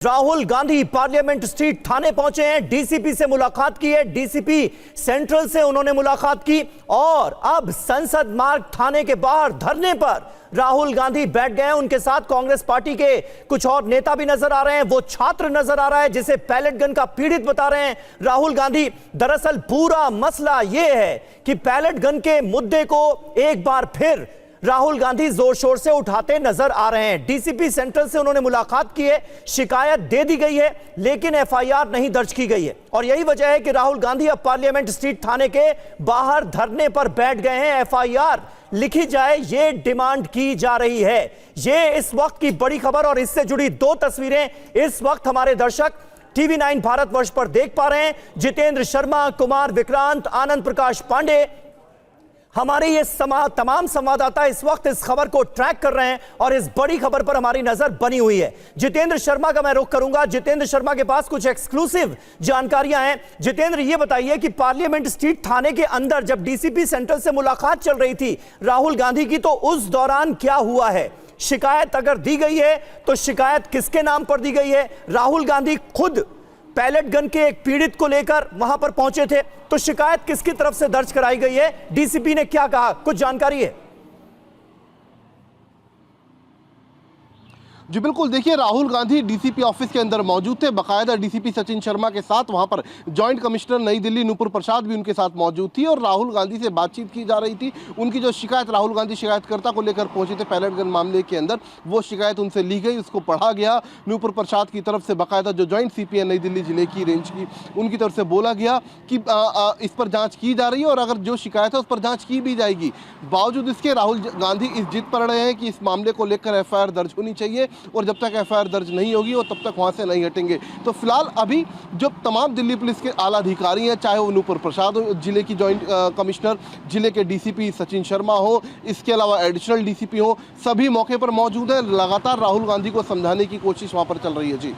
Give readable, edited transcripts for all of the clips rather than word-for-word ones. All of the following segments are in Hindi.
राहुल गांधी पार्लियामेंट स्ट्रीट थाने पहुंचे हैं, डीसीपी से मुलाकात की है, डीसीपी सेंट्रल से उन्होंने मुलाकात की और अब संसद मार्ग थाने के बाहर धरने पर राहुल गांधी बैठ गए हैं। उनके साथ कांग्रेस पार्टी के कुछ और नेता भी नजर आ रहे हैं। वो छात्र नजर आ रहा है जिसे पैलेट गन का पीड़ित बता रहे हैं राहुल गांधी। दरअसल पूरा मसला यह है कि पैलेट गन के मुद्दे को एक बार फिर राहुल गांधी जोर शोर से उठाते नजर आ रहे हैं। डीसीपी सेंट्रल से उन्होंने मुलाकात की है, शिकायत दे दी गई है लेकिन एफआईआर नहीं दर्ज की गई है और यही वजह है कि राहुल गांधी अब पार्लियामेंट स्ट्रीट थाने के बाहर धरने पर बैठ गए हैं। एफआईआर लिखी जाए ये डिमांड की जा रही है। ये इस वक्त की बड़ी खबर और इससे जुड़ी दो तस्वीरें इस वक्त हमारे दर्शक टीवी 9 भारतवर्ष पर देख पा रहे हैं। जितेंद्र शर्मा, कुमार विक्रांत, आनंद प्रकाश पांडे, हमारे ये तमाम संवाददाता इस वक्त इस खबर को ट्रैक कर रहे हैं और इस बड़ी खबर पर हमारी नजर बनी हुई है। जितेंद्र शर्मा का मैं रुख करूंगा। जितेंद्र शर्मा के पास कुछ एक्सक्लूसिव जानकारियां हैं। जितेंद्र, ये बताइए कि पार्लियामेंट स्ट्रीट थाने के अंदर जब डीसीपी सेंट्रल से मुलाकात चल रही थी राहुल गांधी की, तो उस दौरान क्या हुआ है? शिकायत अगर दी गई है तो शिकायत किसके नाम पर दी गई है? राहुल गांधी खुद पैलेट गन के एक पीड़ित को लेकर वहां पर पहुंचे थे, तो शिकायत किसकी तरफ से दर्ज कराई गई है? डीसीपी ने क्या कहा, कुछ जानकारी है? जी बिल्कुल, देखिए राहुल गांधी डीसीपी ऑफिस के अंदर मौजूद थे। बाकायदा डीसीपी सचिन शर्मा के साथ वहां पर जॉइंट कमिश्नर नई दिल्ली नूपुर प्रसाद भी उनके साथ मौजूद थी और राहुल गांधी से बातचीत की जा रही थी। उनकी जो शिकायत राहुल गांधी शिकायतकर्ता को लेकर पहुंचे थे पैलेट गन मामले के अंदर, वो शिकायत उनसे ली गई, उसको पढ़ा गया। नूपुर प्रसाद की तरफ से बाकायदा जो जॉइंट सीपी है नई दिल्ली जिले की रेंज की, उनकी तरफ से बोला गया कि इस पर जाँच की जा रही है और अगर जो शिकायत है उस पर जाँच की भी जाएगी। बावजूद इसके राहुल गांधी इस जिद पर रहे हैं कि इस मामले को लेकर एफआईआर दर्ज होनी चाहिए और जब तक एफआईआर दर्ज नहीं होगी और तब तक वहां से नहीं हटेंगे। तो फिलहाल अभी जो तमाम दिल्ली पुलिस के आला अधिकारी हैं, चाहे वो नूपुर प्रसाद हो, जिले की जॉइंट कमिश्नर, जिले के डीसीपी सचिन शर्मा हो, इसके अलावा एडिशनल डीसीपी हो, सभी मौके पर मौजूद है। लगातार राहुल गांधी को समझाने की कोशिश वहां पर चल रही है। जी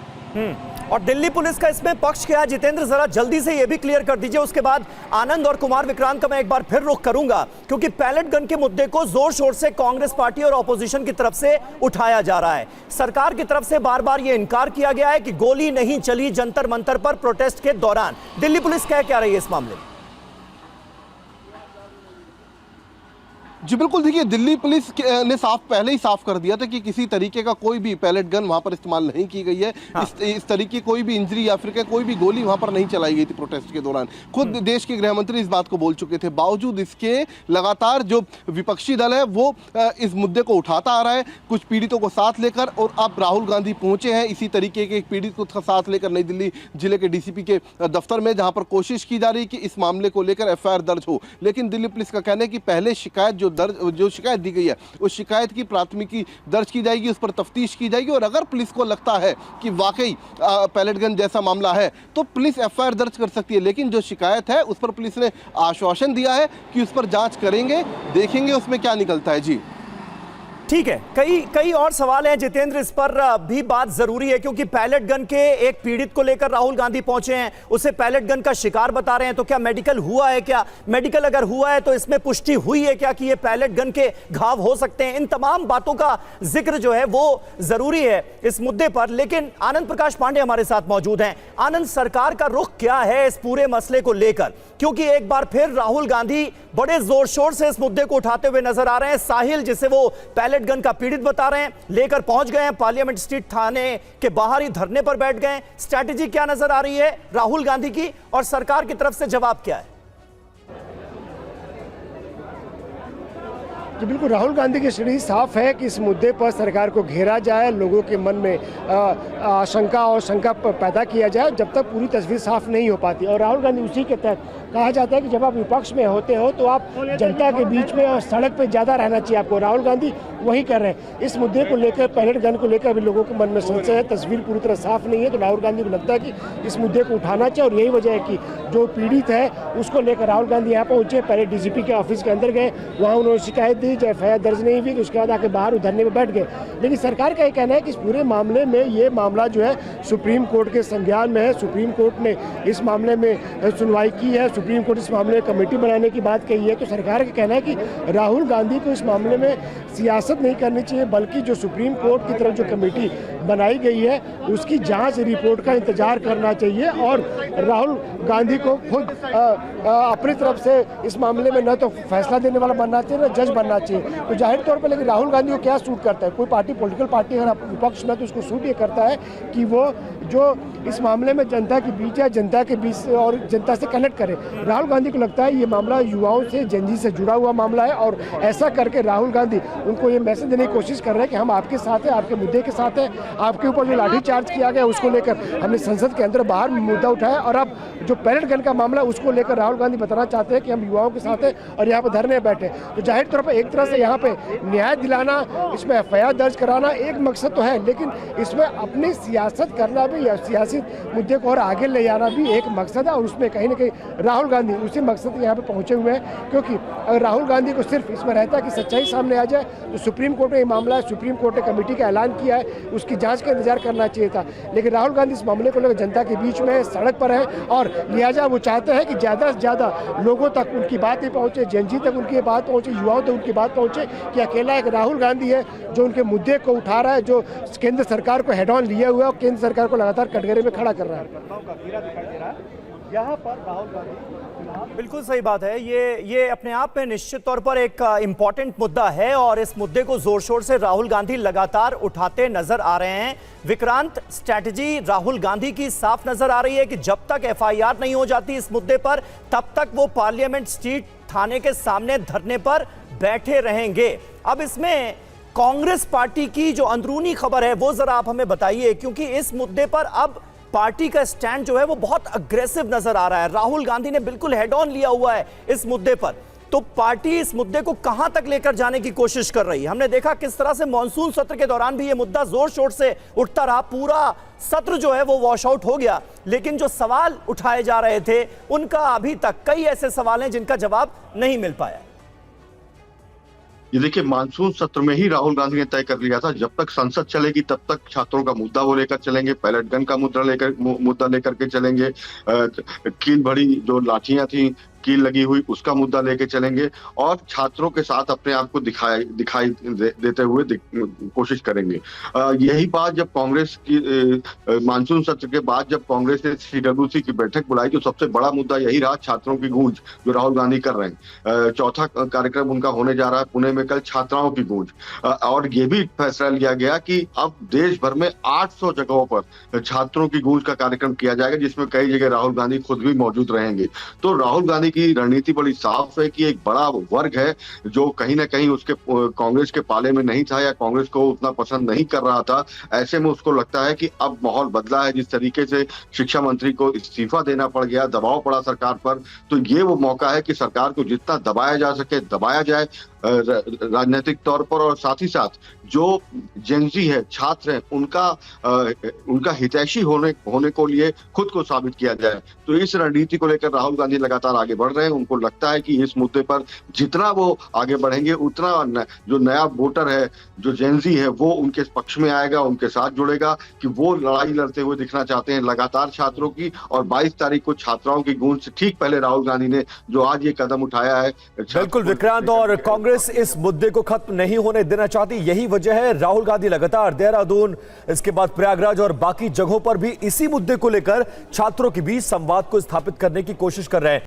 और दिल्ली पुलिस का इसमें पक्ष क्या है? जितेंद्र, जरा जल्दी से यह भी क्लियर कर दीजिए, उसके बाद आनंद और कुमार विक्रांत का मैं एक बार फिर रुख करूंगा, क्योंकि पैलेट गन के मुद्दे को जोर शोर से कांग्रेस पार्टी और ऑपोजिशन की तरफ से उठाया जा रहा है। सरकार की तरफ से बार बार यह इनकार किया गया है कि गोली नहीं चली जंतर मंतर पर प्रोटेस्ट के दौरान। दिल्ली पुलिस कह क्या रही है इस मामले में? जी बिल्कुल, देखिए दिल्ली पुलिस ने पहले ही साफ कर दिया था कि किसी तरीके का कोई भी पैलेट गन वहां पर इस्तेमाल नहीं की गई है। हाँ। इस तरीके कोई भी इंजरी या फिर कोई भी गोली वहां पर नहीं चलाई गई थी प्रोटेस्ट के दौरान। खुद देश के गृह मंत्री इस बात को बोल चुके थे। बावजूद इसके लगातार जो विपक्षी दल है वो इस मुद्दे को उठाता आ रहा है, कुछ पीड़ितों को साथ लेकर, और अब राहुल गांधी पहुंचे हैं इसी तरीके के एक पीड़ित को साथ लेकर नई दिल्ली जिले के डीसीपी के दफ्तर में, जहां पर कोशिश की जा रही है कि इस मामले को लेकर एफआईआर दर्ज हो। लेकिन दिल्ली पुलिस का कहना है कि पहले जो शिकायत दी गई है उस शिकायत की प्राथमिकी दर्ज की जाएगी, उस पर तफ्तीश की जाएगी और अगर पुलिस को लगता है कि वाकई पैलेट गन जैसा मामला है तो पुलिस एफआईआर दर्ज कर सकती है। लेकिन जो शिकायत है उस पर पुलिस ने आश्वासन दिया है कि उस पर जांच करेंगे, देखेंगे उसमें क्या निकलता है। जी ठीक है, कई और सवाल हैं जितेंद्र, इस पर भी बात जरूरी है, क्योंकि पैलेट गन के एक पीड़ित को लेकर राहुल गांधी पहुंचे हैं, उसे पैलेट गन का शिकार बता रहे हैं। तो क्या मेडिकल हुआ है? क्या मेडिकल अगर हुआ है तो इसमें पुष्टि हुई है क्या कि ये पैलेट गन के घाव हो सकते हैं? इन तमाम बातों का जिक्र जो है वो जरूरी है इस मुद्दे पर। लेकिन आनंद प्रकाश पांडे हमारे साथ मौजूद हैं। आनंद, सरकार का रुख क्या है इस पूरे मसले को लेकर? क्योंकि एक बार फिर राहुल गांधी बड़े जोर शोर से इस मुद्दे को उठाते हुए नजर आ रहे हैं। साहिल, जिसे वो पैलेट गन का पीड़ित बता रहे हैं, लेकर पहुंच गए हैं, पार्लियामेंट स्ट्रीट थाने के बाहर ही धरने पर बैठ गए। स्ट्रैटेजी क्या नजर आ रही है राहुल गांधी की और सरकार की तरफ से जवाब क्या है? जी बिल्कुल, राहुल गांधी की स्ट्रेटजी साफ है कि इस मुद्दे पर सरकार को घेरा जाए, लोगों के मन में आशंका और शंका पैदा किया जाए जब तक पूरी तस्वीर साफ नहीं हो पाती। और राहुल गांधी उसी के तहत कहा जाता है कि जब आप विपक्ष में होते हो तो आप जनता के बीच में और सड़क पे ज़्यादा रहना चाहिए आपको। राहुल गांधी वही कर रहे हैं। इस मुद्दे को लेकर, पैलेट गन को लेकर भी लोगों के मन में संशय है, तस्वीर पूरी तरह साफ नहीं है। तो राहुल गांधी को लगता है कि इस मुद्दे को उठाना चाहिए और यही वजह है कि जो पीड़ित है उसको लेकर राहुल गांधी यहाँ पहुँचे, पहले डीसीपी के ऑफिस के अंदर गए, वहाँ उन्होंने शिकायत दी, जब एफआईआर दर्ज नहीं हुई तो उसके बाद आके बाहर धरने में बैठ गए। लेकिन सरकार का ये कहना है कि इस पूरे मामले में ये मामला जो है सुप्रीम कोर्ट के संज्ञान में है। सुप्रीम कोर्ट ने इस मामले में सुनवाई की है। सुप्रीम कोर्ट इस मामले में कमेटी बनाने की बात कही है, तो सरकार का कहना है कि राहुल गांधी को इस मामले में सियासत नहीं करनी चाहिए, बल्कि जो सुप्रीम कोर्ट की तरफ जो कमेटी बनाई गई है उसकी जांच रिपोर्ट का इंतजार करना चाहिए और राहुल गांधी को खुद अपनी तरफ से इस मामले में न तो फैसला देने वाला बनना चाहिए न जज बनना चाहिए। तो जाहिर तौर पर लेकिन राहुल गांधी को क्या सूट करता है, कोई पार्टी पॉलिटिकल पार्टी अगर विपक्ष में तो उसको सूट ये करता है कि वो जो इस मामले में जनता के बीच है, जनता के बीच और जनता से कनेक्ट करे। राहुल गांधी को लगता है ये मामला युवाओं से, जेनजी से जुड़ा हुआ मामला है और ऐसा करके राहुल गांधी उनको ये मैसेज देने की कोशिश कर रहे हैं कि हम आपके साथ हैं, आपके मुद्दे के साथ हैं, आपके ऊपर जो लाठीचार्ज किया गया उसको लेकर हमने संसद के अंदर बाहर मुद्दा उठाया और अब जो पैलेट गन का मामला उसको लेकर राहुल गांधी बताना चाहते हैं कि हम युवाओं के साथ हैं और यहाँ पर धरने बैठे। तो जाहिर तौर पर एक तरह से यहाँ पे न्याय दिलाना, इसमें एफआईआर दर्ज कराना एक मकसद तो है, लेकिन इसमें अपनी सियासत करना भी या सियासी मुद्दे को और आगे ले जाना भी एक मकसद है और उसमें कहीं ना कहीं राहुल गांधी उसी मकसद के यहाँ पे पहुंचे हुए हैं। क्योंकि अगर राहुल गांधी को सिर्फ इसमें रहता है कि सच्चाई सामने आ जाए तो सुप्रीम कोर्ट में ये मामला है, सुप्रीम कोर्ट ने कमेटी का ऐलान किया है, उसकी जांच का इंतजार करना चाहिए था। लेकिन राहुल गांधी इस मामले को लेकर जनता के बीच में सड़क पर है और लिहाजा वो चाहते हैं कि ज़्यादा से ज़्यादा लोगों तक उनकी बात पहुँचे, जेनजी तक उनकी बात पहुँचे, युवाओं तक उनकी बात पहुँचे कि अकेला एक राहुल गांधी है जो उनके मुद्दे को उठा रहा है, जो केंद्र सरकार को हेड ऑन लिया हुआ है और केंद्र सरकार को लगातार कटघरे में खड़ा कर रहा है। यहाँ पर राहुल गांधी, बिल्कुल सही बात है, ये अपने आप में निश्चित तौर पर एक इंपॉर्टेंट मुद्दा है और इस मुद्दे को जोर शोर से राहुल गांधी लगातार उठाते नजर आ रहे हैं। विक्रांत, स्ट्रैटेजी राहुल गांधी की साफ नजर आ रही है कि जब तक एफआईआर नहीं हो जाती इस मुद्दे पर तब तक वो पार्लियामेंट स्ट्रीट थाने के सामने धरने पर बैठे रहेंगे। अब इसमें कांग्रेस पार्टी की जो अंदरूनी खबर है वो जरा आप हमें बताइए, क्योंकि इस मुद्दे पर अब पार्टी का स्टैंड जो है वो बहुत अग्रेसिव नजर आ रहा है। राहुल गांधी ने बिल्कुल हेड ऑन लिया हुआ है इस मुद्दे पर, तो पार्टी इस मुद्दे को कहां तक लेकर जाने की कोशिश कर रही है। हमने देखा किस तरह से मॉनसून सत्र के दौरान भी ये मुद्दा जोर शोर से उठता रहा, पूरा सत्र जो है वो वॉश आउट हो गया, लेकिन जो सवाल उठाए जा रहे थे उनका अभी तक कई ऐसे सवाल हैं जिनका जवाब नहीं मिल पाया। ये देखिए, मानसून सत्र में ही राहुल गांधी ने तय कर लिया था जब तक संसद चलेगी तब तक छात्रों का मुद्दा वो लेकर चलेंगे, पैलेट गन का मुद्दा लेकर के चलेंगे, कील भरी जो लाठियां थी, कील लगी हुई, उसका मुद्दा लेके चलेंगे और छात्रों के साथ अपने आप को दिखाई देते हुए कोशिश करेंगे। यही बात जब कांग्रेस की मानसून सत्र के बाद जब कांग्रेस ने सीडब्ल्यूसी की बैठक बुलाई तो सबसे बड़ा मुद्दा यही रहा, छात्रों की गूंज जो राहुल गांधी कर रहे हैं। चौथा कार्यक्रम उनका होने जा रहा है पुणे में कल, छात्राओं की गूंज, और ये भी फैसला लिया गया कि अब देश भर में 800 जगहों पर छात्रों की गूंज का कार्यक्रम किया जाएगा, जिसमें कई जगह राहुल गांधी खुद भी मौजूद रहेंगे। तो राहुल गांधी की रणनीति बड़ी साफ है कि एक बड़ा वर्ग है जो कहीं ना कहीं उसके कांग्रेस के पाले में नहीं था या कांग्रेस को उतना पसंद नहीं कर रहा था। ऐसे में उसको लगता है कि अब माहौल बदला है, जिस तरीके से शिक्षा मंत्री को इस्तीफा देना पड़ गया, दबाव पड़ा सरकार पर, तो ये वो मौका है कि सरकार को जितना दबाया जा सके दबाया जाए राजनीतिक तौर पर, और साथ ही साथ जो जेनजी है, छात्र हैं, उनका हितैषी होने को लिए खुद को साबित किया जाए। तो इस रणनीति को लेकर राहुल गांधी लगातार आगे बढ़ रहे हैं। उनको लगता है कि इस मुद्दे पर जितना वो आगे बढ़ेंगे उतना जो नया वोटर है, जो जेनजी है, वो उनके पक्ष में आएगा, उनके साथ जुड़ेगा, कि वो लड़ाई लड़ते हुए दिखना चाहते हैं लगातार छात्रों की। और 22 तारीख को छात्राओं की गूंज से ठीक पहले राहुल गांधी ने जो आज ये कदम उठाया है। बिल्कुल विक्रांत, और कांग्रेस इस मुद्दे को खत्म नहीं होने देना चाहती, यही वजह है राहुल गांधी लगातार देहरादून, इसके बाद प्रयागराज और बाकी जगहों पर भी इसी मुद्दे को लेकर छात्रों के बीच संवाद को स्थापित करने की कोशिश कर रहे हैं।